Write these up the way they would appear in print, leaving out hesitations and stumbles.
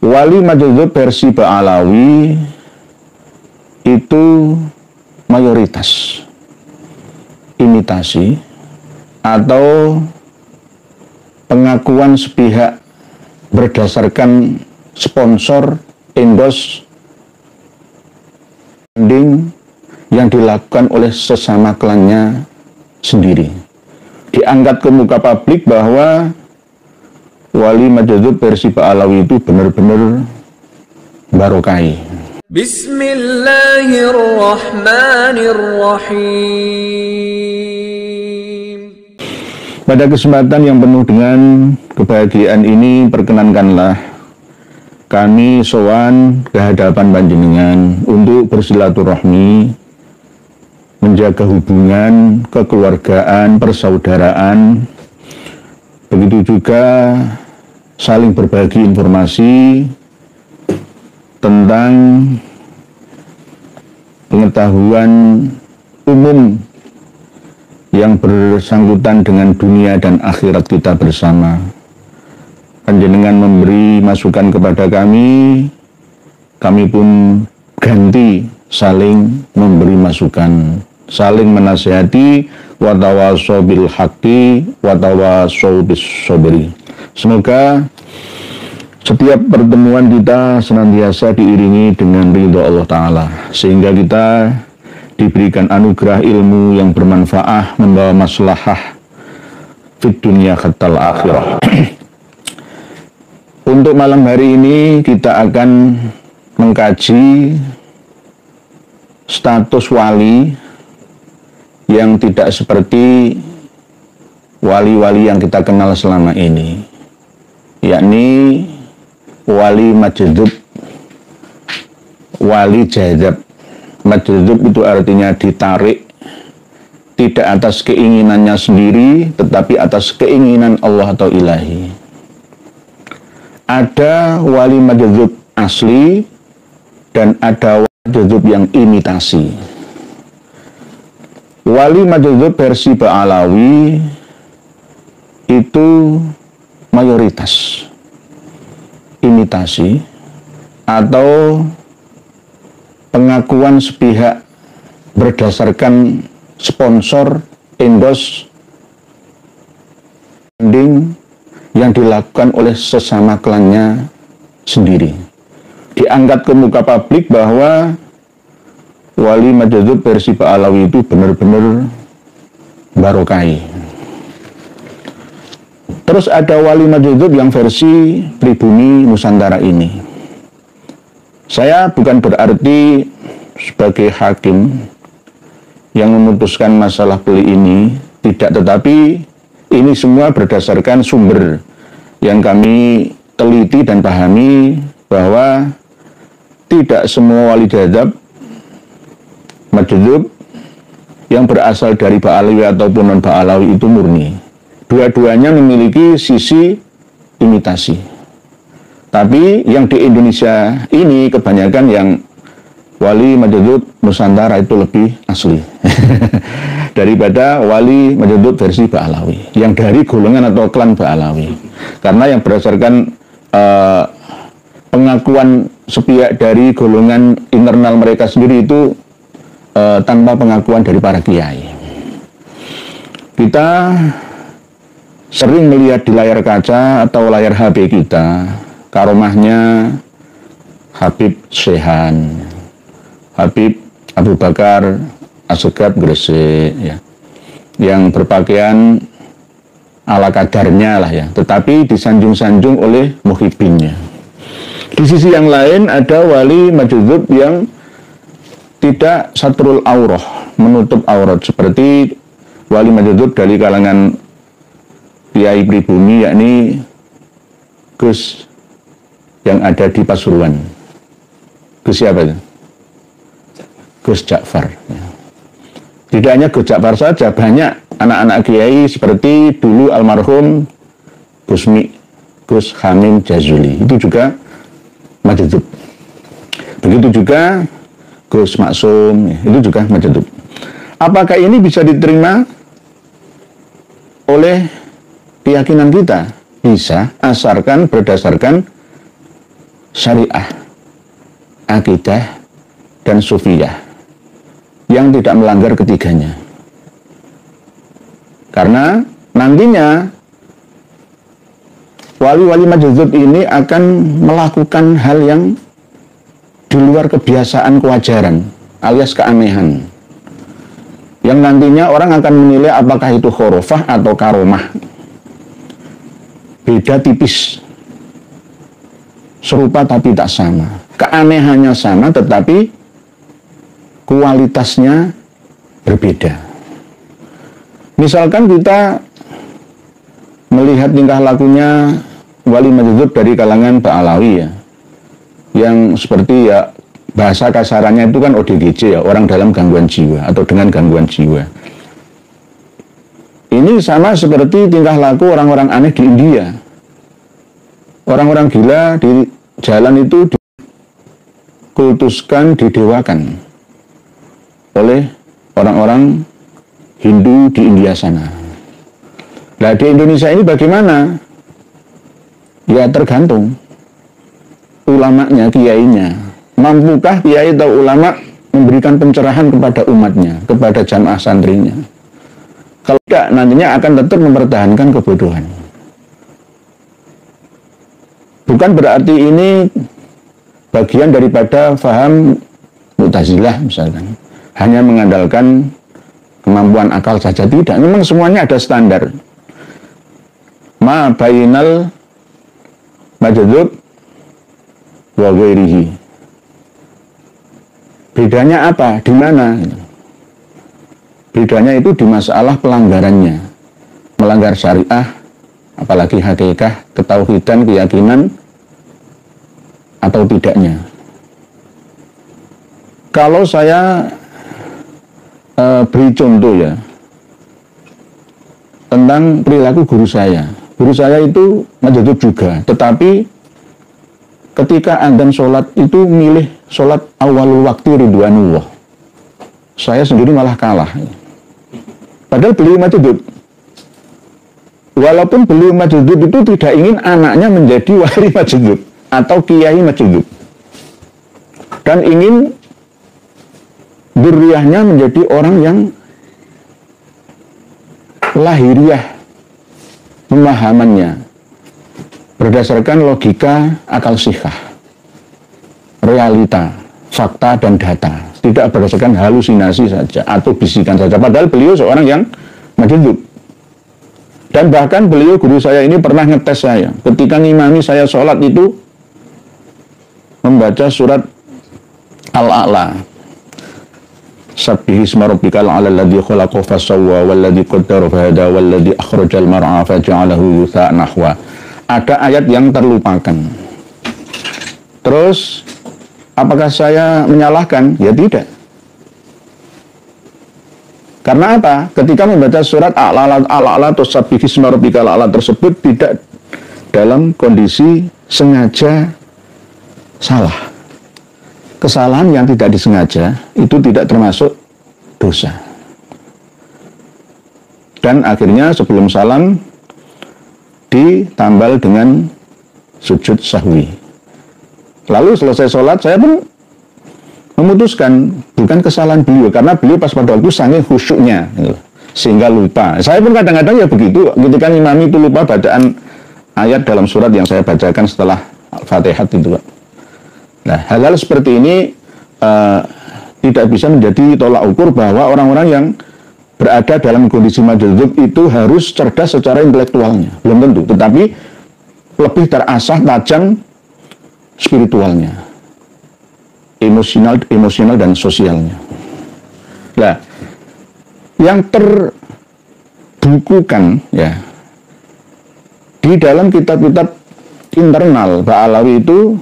Wali Majdzub versi Ba'alawi itu mayoritas imitasi atau pengakuan sepihak berdasarkan sponsor, endorse, funding yang dilakukan oleh sesama klannya sendiri. Diangkat ke muka publik bahwa Wali Majdzub versi Ba'alawi itu benar-benar barokai. Bismillahirrahmanirrahim. Pada kesempatan yang penuh dengan kebahagiaan ini, perkenankanlah kami sowan ke hadapan panjenengan untuk bersilaturahmi, menjaga hubungan, kekeluargaan, persaudaraan, begitu juga saling berbagi informasi tentang pengetahuan umum yang bersangkutan dengan dunia dan akhirat kita bersama. Panjenengan memberi masukan kepada kami pun ganti saling memberi masukan, saling menasihati, wa tawassaw bil haqqi wa tawassaw bis sabri. Semoga setiap pertemuan kita senantiasa diiringi dengan ridha Allah Ta'ala, sehingga kita diberikan anugerah ilmu yang bermanfaat, membawa maslahah fid dunya hatal akhirah. Untuk malam hari ini kita akan mengkaji status wali yang tidak seperti wali-wali yang kita kenal selama ini, yakni Wali Majdzub, Wali Jadzab. Majdzub itu artinya ditarik, tidak atas keinginannya sendiri, tetapi atas keinginan Allah atau ilahi. Ada Wali Majdzub asli dan ada Wali Majdzub yang imitasi. Wali Majdzub versi Ba'alawi itu mayoritas imitasi atau pengakuan sepihak berdasarkan sponsor, endorse, funding yang dilakukan oleh sesama klannya sendiri. Diangkat ke muka publik bahwa Wali Majdzub versi Ba'alawi itu benar-benar barokai. Terus ada Wali Majdzub yang versi pribumi Nusantara ini. Saya bukan berarti sebagai hakim yang memutuskan masalah beli ini, tidak, tetapi ini semua berdasarkan sumber yang kami teliti dan pahami bahwa tidak semua wali jadzab Majdzub yang berasal dari Ba'alawi ataupun non-Ba'alawi itu murni. Dua-duanya memiliki sisi imitasi. Tapi yang di Indonesia ini kebanyakan yang Wali Majdzub Nusantara itu lebih asli daripada Wali Majdzub versi Ba'alawi yang dari golongan atau klan Ba'alawi. Karena yang berdasarkan pengakuan sepihak dari golongan internal mereka sendiri itu tanpa pengakuan dari para kiai. Kita sering melihat di layar kaca atau layar HP kita karomahnya Habib Sehan, Habib Abu Bakar Assegaf Gresik, ya, yang berpakaian ala kadarnya lah ya, tetapi disanjung-sanjung oleh muhibbinnya. Di sisi yang lain ada Wali Majdzub yang tidak satrul aurah, menutup aurat, seperti Wali Majdzub dari kalangan kiai pribumi, yakni Gus yang ada di Pasuruan. Gus siapa itu? Gus Ja'far. Tidak hanya Gus Ja'far saja, banyak anak-anak kiai seperti dulu almarhum Gus Hamim Jazuli, itu juga Majdzub. Begitu juga Gus Maksum, itu juga Majdzub. Apakah ini bisa diterima oleh keyakinan kita? Bisa, asalkan berdasarkan syariah, akidah, dan sufiyah yang tidak melanggar ketiganya. Karena nantinya wali-wali majdzub ini akan melakukan hal yang di luar kebiasaan kewajaran alias keanehan, yang nantinya orang akan menilai apakah itu khurafah atau karomah. Beda tipis, serupa tapi tak sama. Keanehannya sama tetapi kualitasnya berbeda. Misalkan kita melihat tingkah lakunya wali majdzub dari kalangan Ba'alawi ya, yang seperti ya bahasa kasarannya itu kan ODGJ ya, orang dalam gangguan jiwa atau dengan gangguan jiwa. Ini sama seperti tingkah laku orang-orang aneh di India. Orang-orang gila di jalan itu dikultuskan, didewakan oleh orang-orang Hindu di India sana. Nah, di Indonesia ini bagaimana? Ya tergantung ulamanya, kiainya. Mampukah kiai atau ulama memberikan pencerahan kepada umatnya, kepada jamaah santrinya? Kalau tidak, nantinya akan tetap mempertahankan kebodohan. Bukan berarti ini bagian daripada faham Mu'tazilah misalkan, hanya mengandalkan kemampuan akal saja. Tidak, memang semuanya ada standar. Ma bainal majdzub wa ghairihi. Bedanya apa? Di mana? Bedanya itu di masalah pelanggarannya. Melanggar syariah, apalagi hakikah, ketauhidan, keyakinan, atau tidaknya. Kalau saya beri contoh ya, tentang perilaku guru saya. Guru saya itu majdzub juga, tetapi ketika adzan sholat itu milih sholat awalul waktu ridwanullah. Saya sendiri malah kalah. Padahal beliau majdzub. Walaupun beliau majdzub itu tidak ingin anaknya menjadi wali majdzub atau kiai majdzub, dan ingin dzurriyyahnya menjadi orang yang lahiriah pemahamannya berdasarkan logika akal sikah, realita, fakta dan data, tidak berdasarkan halusinasi saja atau bisikan saja. Padahal beliau seorang yang majdzub. Dan bahkan beliau, guru saya ini pernah ngetes saya ketika ngimami saya sholat itu, membaca surat Al-A'la, Sabbihi isma rabbikal a'la alladzi khalaqa fasawwa walladzi qaddara fahada walladzi akhrajal mar'a faja'alahu yutha nahwa. Ada ayat yang terlupakan. Terus apakah saya menyalahkan? Ya tidak. Karena apa? Ketika membaca surat Al-A'la atau Sabbihi isma rabbikal a'la tersebut tidak dalam kondisi sengaja salah. Kesalahan yang tidak disengaja itu tidak termasuk dosa. Dan akhirnya sebelum salam ditambal dengan sujud sahwi. Lalu selesai sholat saya pun memutuskan bukan kesalahan beliau, karena beliau pas pada waktu saking khusyuknya sehingga lupa. Saya pun kadang-kadang ya begitu, ketika imam itu lupa bacaan ayat dalam surat yang saya bacakan setelah Al-Fatihah itu. Nah, hal-hal seperti ini tidak bisa menjadi tolak ukur bahwa orang-orang yang berada dalam kondisi majdzub itu harus cerdas secara intelektualnya. Belum tentu, tetapi lebih terasah tajam spiritualnya, emosional dan sosialnya. Nah, yang terbukukan ya di dalam kitab-kitab internal Ba'alawi itu,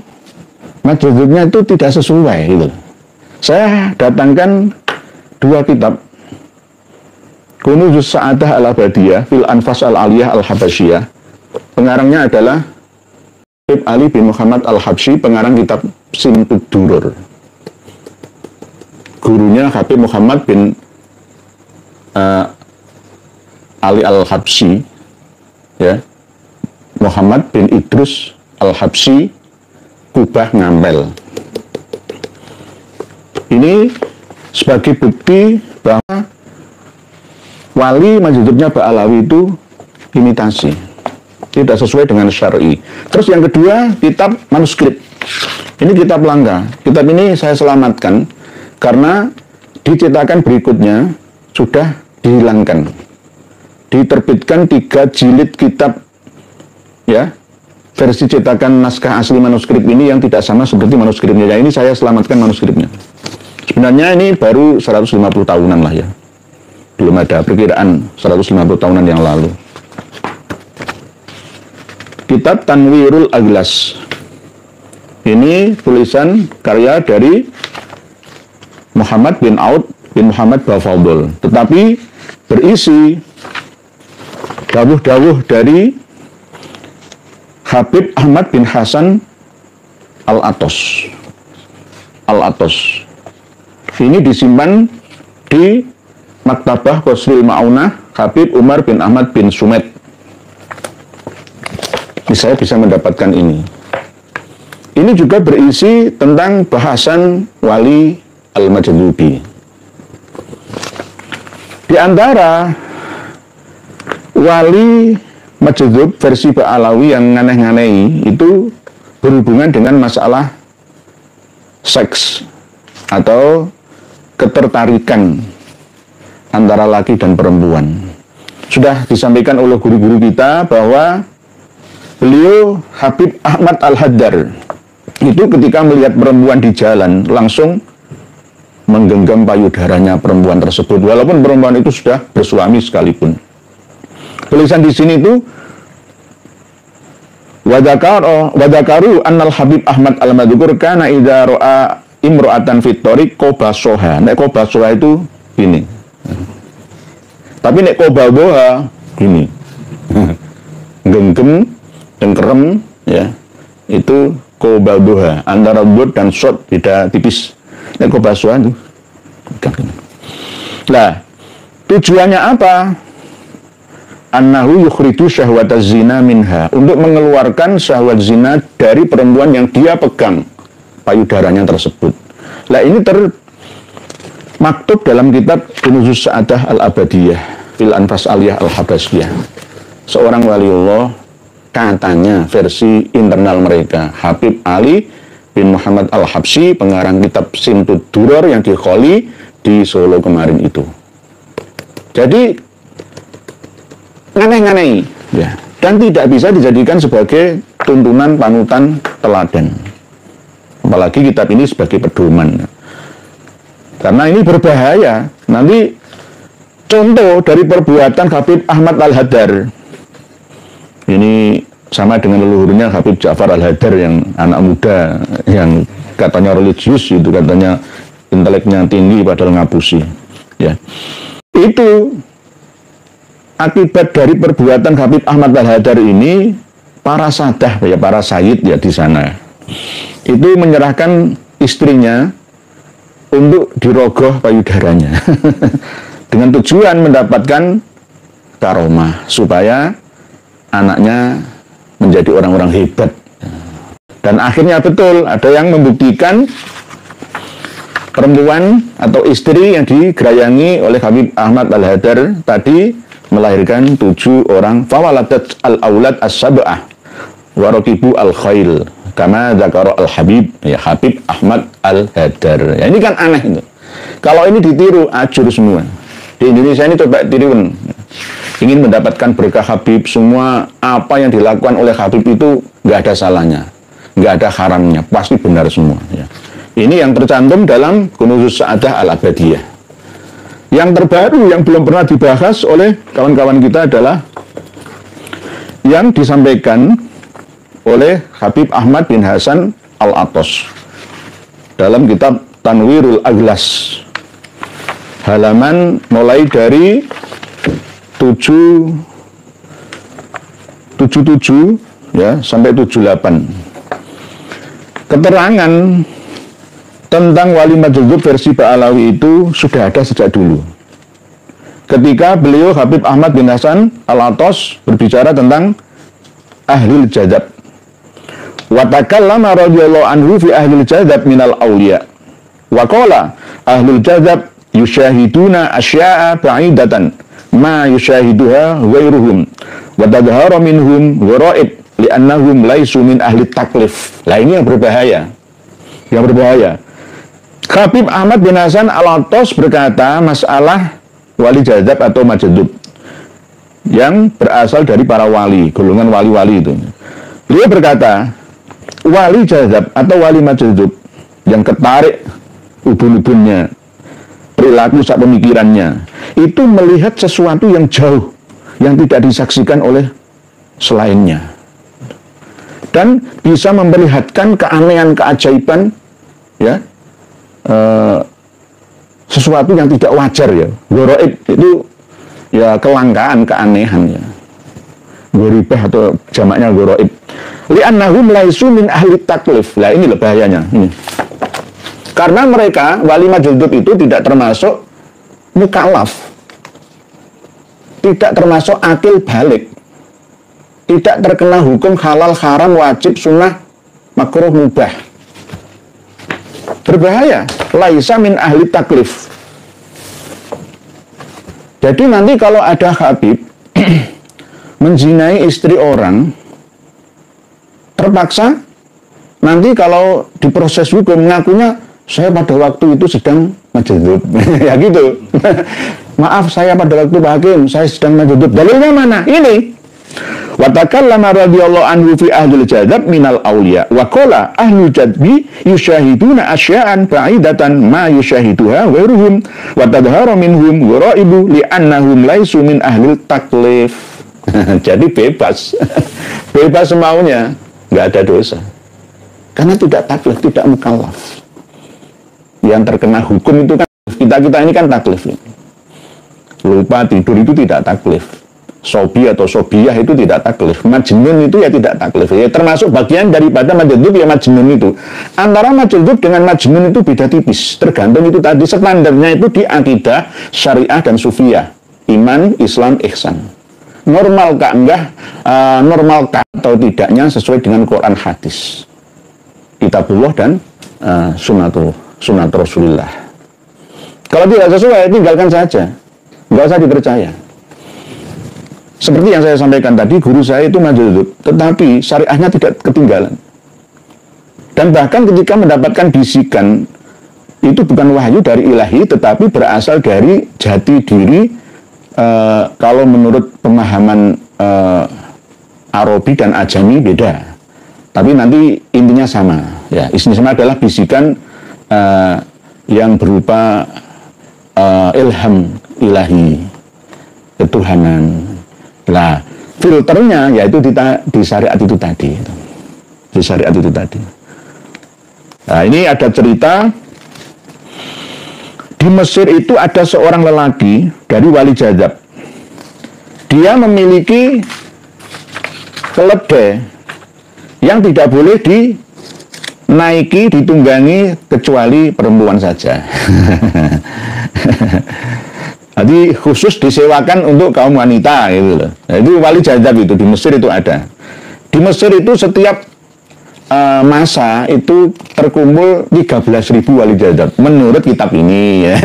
majdzubnya itu tidak sesuai gitu. Saya datangkan dua kitab, Kunuz Sa'adah Al-Abadiyah fil Anfas Al-Aliyah Al-Habasyiyah. Pengarangnya adalah Habib Ali bin Muhammad Al-Habsyi, pengarang kitab Simtud Durur. Gurunya Habib Muhammad bin Ali Al-Habsyi, ya, Muhammad bin Idrus Al-Habsyi kubah ngampel. Ini sebagai bukti bahwa wali majdzubnya Ba'alawi itu imitasi, tidak sesuai dengan syar'i. Terus yang kedua, kitab manuskrip. Ini kitab langka. Kitab ini saya selamatkan karena dicetakan berikutnya sudah dihilangkan. Diterbitkan 3 jilid kitab, ya, versi cetakan naskah asli manuskrip ini yang tidak sama seperti manuskripnya. Ya, ini saya selamatkan manuskripnya. Sebenarnya ini baru 150 tahunan lah ya. Belum ada perkiraan 150 tahunan yang lalu. Kitab Tanwirul Aglas. Ini tulisan karya dari Muhammad bin Aud bin Muhammad Bafadul. Tetapi berisi dawuh-dawuh dari Habib Ahmad bin Hasan Al-Atos. Al-Atos. Ini disimpan di Maktabah Qasrul Ma'unah Habib Umar bin Ahmad bin Sumed. Saya bisa mendapatkan ini. Ini juga berisi tentang bahasan wali Al-Majdubi. Di antara wali Majdub versi Ba'alawi yang nganeh-nganehi itu berhubungan dengan masalah seks atau ketertarikan antara laki dan perempuan. Sudah disampaikan oleh guru-guru kita bahwa beliau Habib Ahmad Al-Haddar itu ketika melihat perempuan di jalan langsung menggenggam payudaranya perempuan tersebut, walaupun perempuan itu sudah bersuami sekalipun. Tulisan di sini itu wadakaru annal Habib Ahmad Al-Madzukur kana idza ra'a imra'atan fit thariq qabasoha. Nek qabasoha itu gini. Tapi nek qabadoha gini. Genggam, dengkerem ya. Itu qabadoha, antara dot dan shot beda tipis. Nek qabasoha itu. Nah, tujuannya apa? Annahu yukhriju syahwataz zina minha, untuk mengeluarkan syahwat zina dari perempuan yang dia pegang payudaranya tersebut. Nah, ini termaktub dalam kitab Kunuzus Sa'adah Al-Abadiyah fil Anfas Aliyah Al-Habasyah. Seorang waliullah, katanya versi internal mereka, Habib Ali bin Muhammad Al-Habsyi, pengarang kitab Simtud Duror yang di Kholi di Solo kemarin itu. Jadi nganeh-nganeh ya, dan tidak bisa dijadikan sebagai tuntunan panutan teladan. Apalagi kitab ini sebagai pedoman. Karena ini berbahaya. Nanti contoh dari perbuatan Habib Ahmad Al-Haddar. Ini sama dengan leluhurnya Habib Ja'far Al-Haddar yang anak muda yang katanya religius itu, katanya inteleknya tinggi padahal ngapusi. Ya. Itu akibat dari perbuatan Habib Ahmad Al-Haddar ini, para sadah ya, para sayyid ya di sana itu menyerahkan istrinya untuk dirogoh payudaranya dengan tujuan mendapatkan karomah supaya anaknya menjadi orang-orang hebat. Dan akhirnya betul ada yang membuktikan perempuan atau istri yang digerayangi oleh Habib Ahmad Al-Haddar tadi melahirkan 7 orang. Fawaladat al-aulad as-sab'ah warakibu al-khail kama dzakara al-habib, ya, Habib Ahmad Al-Haddar. Ya, ini kan aneh itu. Kalau ini ditiru ajur semua. Di Indonesia ini coba tiruin. Ingin mendapatkan berkah Habib, semua apa yang dilakukan oleh Habib itu nggak ada salahnya, nggak ada haramnya, pasti benar semua. Ya. Ini yang tercantum dalam Kunuzus Sa'adah Al-Abadiyah. Yang terbaru yang belum pernah dibahas oleh kawan-kawan kita adalah yang disampaikan oleh Habib Ahmad bin Hasan Al-Atos dalam kitab Tanwirul Aglas, halaman mulai dari 77 ya sampai 78. Keterangan tentang wali Majdub versi Ba'alawi itu sudah ada sejak dulu. Ketika beliau Habib Ahmad bin Hasan Al-Atos berbicara tentang ahlul jadab. Wa takallama radhiyallahu anhu fi ahlil jadzab minal awliya. Wa qala ahlul jadzab yusyahiduna asya'a ba'idatan ma yusyahiduha ghairuhum wa tadhharu minhum gharaib li'annahum laisu min ahli taklif. Lah ini yang berbahaya. Yang berbahaya. Habib Ahmad bin Hasan Al-Attas berkata masalah wali jadzab atau majdub yang berasal dari para wali, golongan wali-wali itu. Beliau berkata, wali jadzab atau wali majdub yang ketarik ubun-ubunnya, perilaku sak pemikirannya, itu melihat sesuatu yang jauh, yang tidak disaksikan oleh selainnya, dan bisa memperlihatkan keanehan, keajaiban, ya, sesuatu yang tidak wajar, ya. Gharaib itu ya kelangkaan, keanehan, ya. Gharibah atau jamaknya gharaib. Li'annahum laisu min ahli taklif. Lah ini bahayanya ini. Karena mereka wali majdub itu tidak termasuk mukallaf, tidak termasuk akil balik, tidak terkena hukum halal, haram, wajib, sunnah, makruh, mubah. Berbahaya. Laisa min ahli taklif. Jadi nanti kalau ada habib menzinai istri orang, terpaksa nanti kalau diproses hukum ngakunya saya pada waktu itu sedang majdub. Ya gitu. Maaf, saya pada waktu Pak Hakim saya sedang majdub. Dalilnya mana? Ini. Wa takallama radhiyallahu anhu fi ahlil jadzab minal awliya wa qala ahlul jadbi yusyahiduna asya'an ba'idatan ma yusyahiduha ghairuhum wa tadhharu minhum gharaibu li'annahum laisu min ahlil taklif. Jadi bebas. Bebas semaunya, nggak ada dosa. Karena tidak taklif, tidak mukallaf. Yang terkena hukum itu kan kita ini kan taklif. Lupa tidur itu tidak taklif. Sobi atau sobiyah itu tidak taklif. Majnun itu ya tidak taklif. Ya termasuk bagian daripada majdub ya majnun itu. Antara majdub dengan majnun itu beda tipis. Tergantung itu tadi standarnya itu di akidah, syariah dan sufiyah. Iman, Islam, ihsan. Normalkah enggak? Normalkah atau tidaknya sesuai dengan Quran hadis, kitabullah dan sunat Rasulullah. Kalau tidak sesuai, tinggalkan saja. Enggak usah dipercaya. Seperti yang saya sampaikan tadi, guru saya itu majdub, tetapi syariahnya tidak ketinggalan. Dan bahkan ketika mendapatkan bisikan, itu bukan wahyu dari ilahi, tetapi berasal dari jati diri, kalau menurut pemahaman Arabi dan Ajami beda. Tapi nanti intinya sama. Ya, intinya sama adalah bisikan yang berupa ilham ilahi, ketuhanan. Nah, filternya yaitu di syariat itu tadi. Di syariat itu tadi. Nah, ini ada cerita di Mesir itu ada seorang lelaki dari wali jadzab. Dia memiliki keledai yang tidak boleh dinaiki, ditunggangi kecuali perempuan saja. Jadi khusus disewakan untuk kaum wanita gitu loh. Nah, itu wali jadzab itu di Mesir itu ada. Di Mesir itu setiap masa itu terkumpul 13.000 wali jadzab menurut kitab ini ya.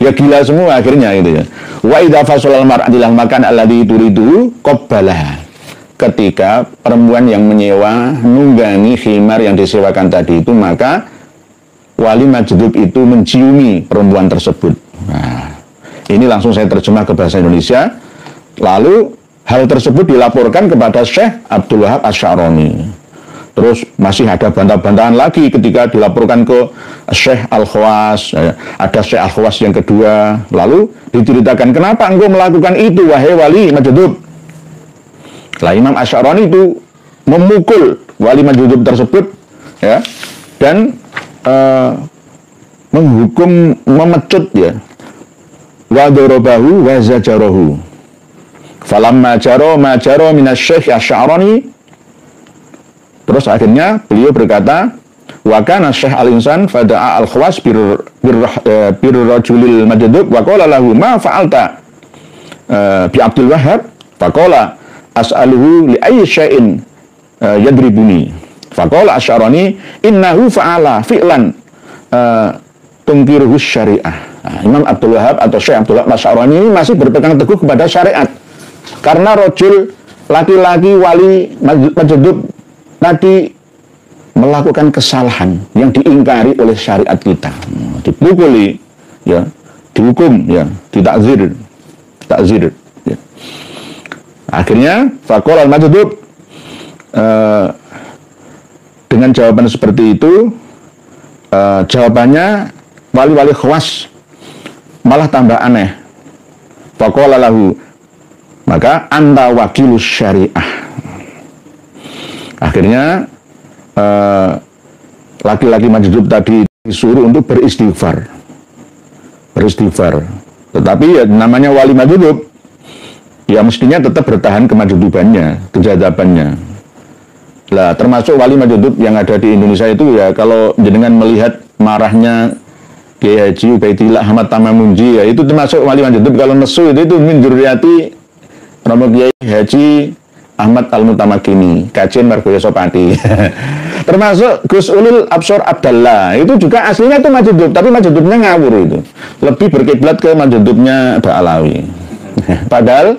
Ya gila semua akhirnya gitu ya. Wa idza fasalal mar'atil makan alladhi turidu qabbalah. Ketika perempuan yang menyewa nunggangi khimar yang disewakan tadi itu, maka wali majdub itu menciumi perempuan tersebut. Nah, ini langsung saya terjemah ke bahasa Indonesia. Lalu hal tersebut dilaporkan kepada Syekh Abdul Wahab Asy-Sya'rani. Terus masih ada bantah-bantahan lagi ketika dilaporkan ke Syekh Al-Khawas. Ada Syekh Al-Khawas yang kedua. Lalu diceritakan, kenapa engkau melakukan itu wahai wali majdub? Lah Imam Asy-Sya'rani itu memukul wali majdub tersebut ya, dan menghukum, memecut ya. Wa darabahu wa zajarahu. Falamma jaro ma jaro minasy-Syekh Asy-Sya'rani. Terus akhirnya beliau berkata, wa kana Syekh Al-Insan fada'a Al-Khawas bir rajulil majdub wa qala lahu ma fa'alta bi Abdul Wahhab. Faqala as'aluhu li ayyi syai'in yadribuni. Faqala Asy'arani innahu fa'ala fi'lan tungkiruhu syariah. Nah, Imam Abdul Wahab atau Syekh Abdul Wahab Asy'arani ini masih berpegang teguh kepada syariat. Karena rojul laki-laki wali majdub tadi melakukan kesalahan yang diingkari oleh syariat kita. Dipukuli, ya, dihukum, ya, ditakzir, ya. Akhirnya faqala al-majdub dengan jawaban seperti itu, jawabannya wali-wali khawas malah tambah aneh. Faqala lahu, maka anta wakilus syariah. Akhirnya laki-laki majdub tadi disuruh untuk beristighfar. Tetapi ya namanya wali majdub, ya mestinya tetap bertahan kemajdubannya, kejadabannya. Lah termasuk wali majdub yang ada di Indonesia itu ya, kalau jenengan melihat marahnya Kiai Haji Ubaidillah Ahmad Tamamunji, ya itu termasuk wali majdub. Kalau nesu itu min dzurriyyati Romo Kiai Haji Ahmad Al-Mutamakini, Kajen Margoyo Sopati. Termasuk Gus Ulil Absor Abdallah, itu juga aslinya itu majdub, tapi majdubnya ngawur itu. Lebih berkiblat ke majdubnya Ba'alawi. Padahal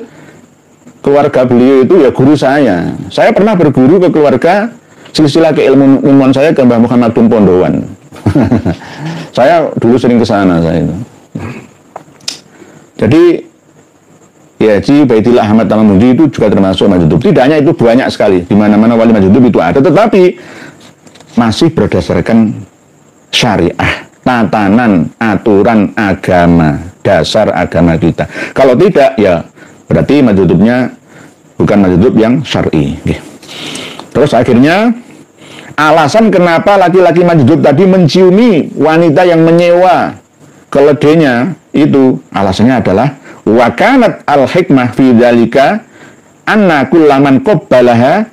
keluarga beliau itu ya guru saya. Saya pernah berguru ke keluarga silsilah keilmuan saya ke Mbah Muhammad bin Pondowan. Saya dulu sering ke sana saya itu. Jadi ya Haji Ubaidillah Ahmad Tamamunji itu juga termasuk majdub. Tidak hanya itu, banyak sekali di mana-mana wali majdub itu ada, tetapi masih berdasarkan syariah, tatanan, aturan agama, dasar agama kita. Kalau tidak ya berarti majdubnya bukan majdub yang syar'i. Terus akhirnya alasan kenapa laki-laki majdub tadi menciumi wanita yang menyewa keledainya itu, alasannya adalah wa kanat al-hikmah fi dzalika anna kullaman qabbalaha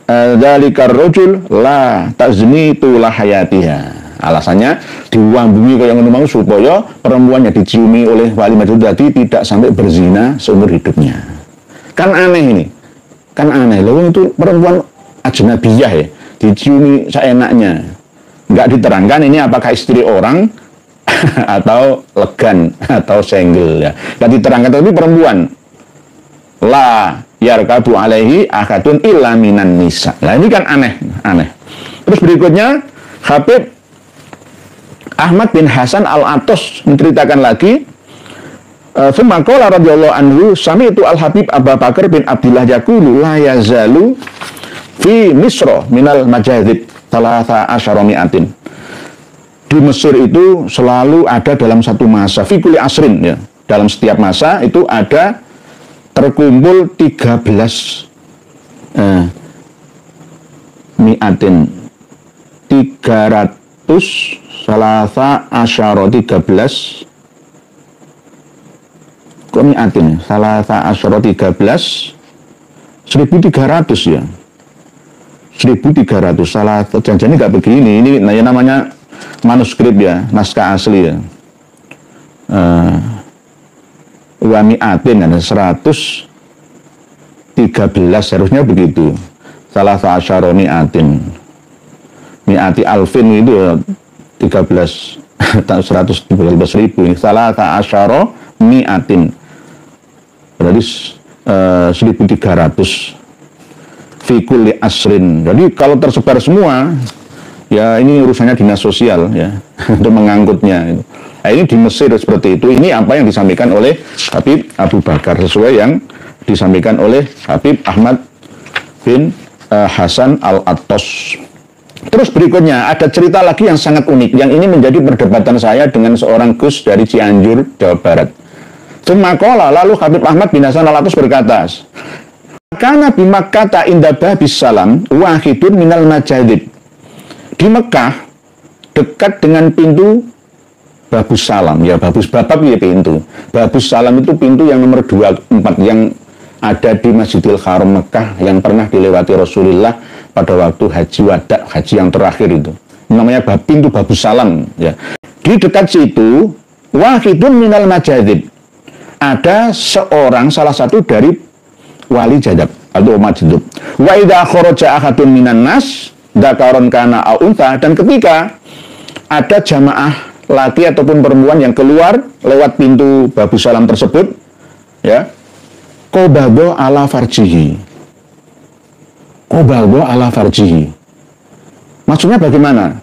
dzalika ar-rajul la tazni tula hayatiha. Alasannya diwambungi kayak ngono mau supaya perempuan yang diciumi oleh wali majdub tadi tidak sampai berzina seumur hidupnya. Kan aneh ini. Kan aneh. Loh itu perempuan ajnabiyah ya, diciumi seenaknya. Enggak diterangkan ini apakah istri orang atau legan atau senggel ya. Enggak diterangkan, tapi perempuan. La yarkabu alaihi akadun illa minan nisa. Nah ini kan aneh. Terus berikutnya Habib Ahmad bin Hasan Al-Atos menceritakan lagi, "Tsumma qala radhiyallahu anhu sami'tu Al-Habib Abu Bakar bin Abdullah yaqulu la yazalu fi Misra minal majadib 13 mi'atin." Di Mesir itu selalu ada dalam satu masa, fi kulli asrin ya. Dalam setiap masa itu ada terkumpul 13 mi'atin, 300 salasa asyara 13 kok mi'atin salasa asyara 13 1300 ya, 1300 salah janjinya nggak begini, ini namanya manuskrip ya, naskah asli ya. Wa mi'atin ada 113 harusnya begitu, salasa asyara mi'atin, mi'ati alfin itu ya 113 ribu, salah asyara mi'atin berarti 1300 fi kulli asrin. Jadi kalau tersebar semua ya ini urusannya dinas sosial ya untuk mengangkutnya. Nah, ini di Mesir seperti itu. Ini apa yang disampaikan oleh Habib Abu Bakar sesuai yang disampaikan oleh Habib Ahmad bin Hasan Al-Atos. Terus berikutnya ada cerita lagi yang sangat unik, yang ini menjadi perdebatan saya dengan seorang Gus dari Cianjur, Jawa Barat. Semakola, lalu Habib Ahmad bin Hasan Al-Atos berkata, "Karena di Makkah inda babis salam wahidun minal majadib." Di Mekah dekat dengan pintu Babus Salam, ya Babus Babab ya pintu. Babus Salam itu pintu yang nomor 24 yang ada di Masjidil Haram Mekah yang pernah dilewati Rasulullah pada waktu haji wada, haji yang terakhir itu. Namanya pintu Babus Salam ya. Di dekat situ wahidun minal majadib. Ada seorang salah satu dari wali jadab atau majdub. Wa idza kharaja ahadun minan nas dzakaron kana au unta, dan ketika ada jamaah laki ataupun perempuan yang keluar lewat pintu babu salam tersebut, ya, qobado ala farjihi. Qobado ala farjihi. Maksudnya bagaimana?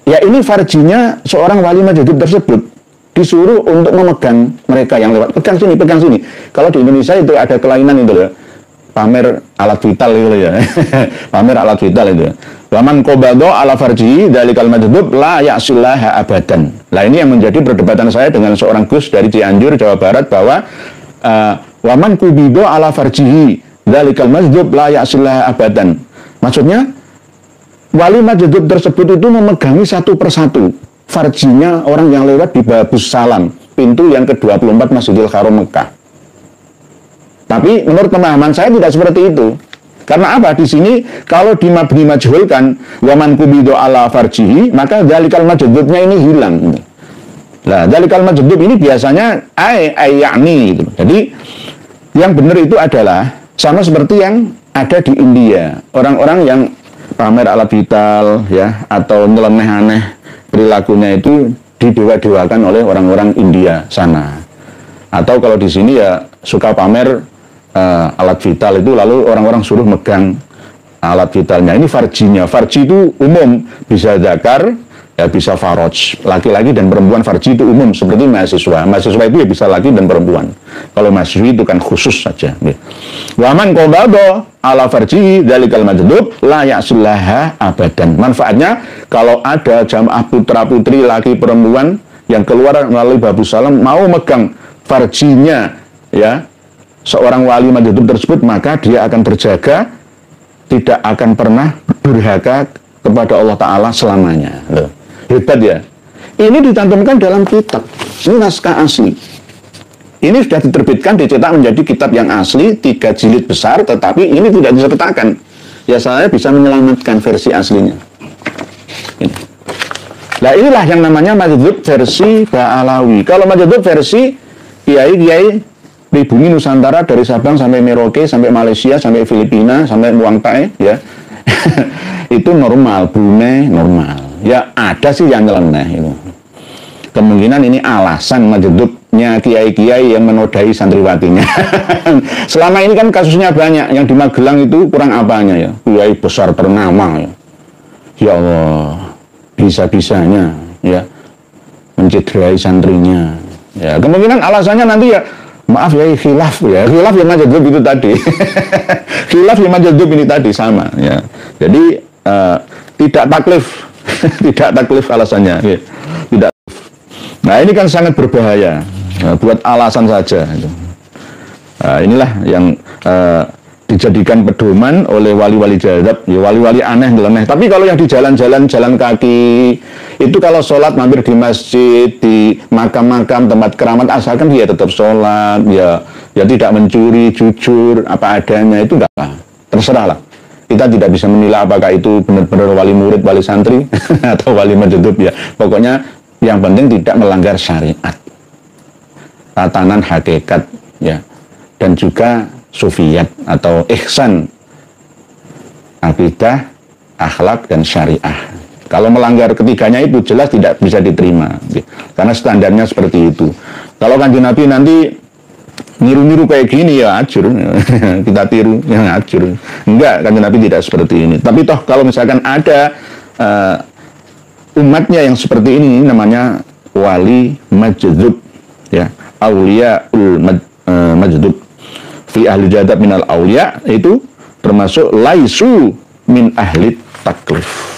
Ya, ini farjinya seorang wali majdzub tersebut disuruh untuk memegang mereka yang lewat. Pegang sini, pegang sini. Kalau di Indonesia itu ada kelainan itu ya, pamer alat vital gitu ya. Pamer alat vital itu ya. Waman qobado ala farjihi dalikal majdzub la ya'sillaha abadan. Nah, ini yang menjadi perdebatan saya dengan seorang Gus dari Cianjur, Jawa Barat, bahwa waman qubido ala farjihi dalikal majdzub la ya'sillaha abadan. Maksudnya wali majdzub tersebut itu memegangi satu persatu farjinya orang yang lewat di babus salam, pintu yang ke-24 Masjidil Haram Mekah. Tapi menurut pemahaman saya tidak seperti itu. Karena apa? Di sini kalau dimabni majhulkan waman qubido ala farjihi, maka dalikal majdzubnya ini hilang. Nah, dalikal majdzub ini biasanya ayakni gitu. Jadi yang benar itu adalah sama seperti yang ada di India. Orang-orang yang pamer alat vital ya, atau nyeleneh aneh perilakunya itu didewa-dewakan oleh orang-orang India sana. Atau kalau di sini ya suka pamer alat vital itu, lalu orang-orang suruh megang alat vitalnya. Ini farjinya. Farji itu umum, bisa dzakar, ya bisa faroj, laki-laki dan perempuan. Farji itu umum, seperti mahasiswa. Mahasiswa itu ya bisa laki dan perempuan. Kalau mahasiswi itu kan khusus saja. Waman qobado ala farji dalikal majdzub la ya'sillaha abadan. Manfaatnya kalau ada jamaah putra-putri laki perempuan yang keluar melalui babu salam mau megang farjinya ya seorang wali majdzub tersebut, maka dia akan terjaga, tidak akan pernah durhaka kepada Allah Ta'ala selamanya. Loh, hebat ya. Ini dicantumkan dalam kitab. Ini naskah asli. Ini sudah diterbitkan, dicetak menjadi kitab yang asli, 3 jilid besar, tetapi ini tidak disertakan. Ya, saya bisa menyelamatkan versi aslinya. Ini. Nah, inilah yang namanya majdzub versi Ba'alawi. Kalau majdzub versi kiai-kiai pribumi Nusantara dari Sabang sampai Merauke, sampai Malaysia, sampai Filipina, sampai Muang Thai, ya itu normal, Brunei normal. Ya ada sih yang nyeleneh itu. Kemungkinan ini alasan majdzubnya kiai-kiai yang menodai santriwatinya. Selama ini kan kasusnya banyak. Yang di Magelang itu kurang apanya ya, kiai besar ternama ya. Ya Allah, bisa-bisanya ya mencederai santrinya. Ya kemungkinan alasannya nanti ya, maaf ya, khilaf ya majdzub itu tadi. Khilaf ya majdzub ini tadi sama ya. Jadi tidak taklif. Tidak taklif alasannya ya. Tidak. Nah, ini kan sangat berbahaya buat alasan saja gitu. Nah, inilah yang dijadikan pedoman oleh wali-wali jadab, ya wali-wali aneh nyeleneh. Tapi kalau yang di jalan-jalan, jalan kaki, itu kalau sholat mampir di masjid, di makam-makam, tempat keramat, asalkan dia tetap sholat, ya tidak mencuri, jujur, apa adanya, itu enggak apa. Terserah lah. Kita tidak bisa menilai apakah itu benar-benar wali murid, wali santri, atau wali majdzub ya. Pokoknya yang penting tidak melanggar syariat, tatanan hakikat, ya, dan juga sufiyat atau ihsan, akidah, akhlak, dan syariah. Kalau melanggar ketiganya itu jelas tidak bisa diterima, karena standarnya seperti itu. Kalau Kanjeng Nabi nanti niru-niru kayak gini ya ajur, kita tiru yang ajur. Enggak, Kanjeng Nabi tidak seperti ini. Tapi toh kalau misalkan ada umatnya yang seperti ini, namanya wali majdzub, ya, auliyaul majdzub. Fi ahli jadab minal aulia, itu termasuk laisu min ahli taklif.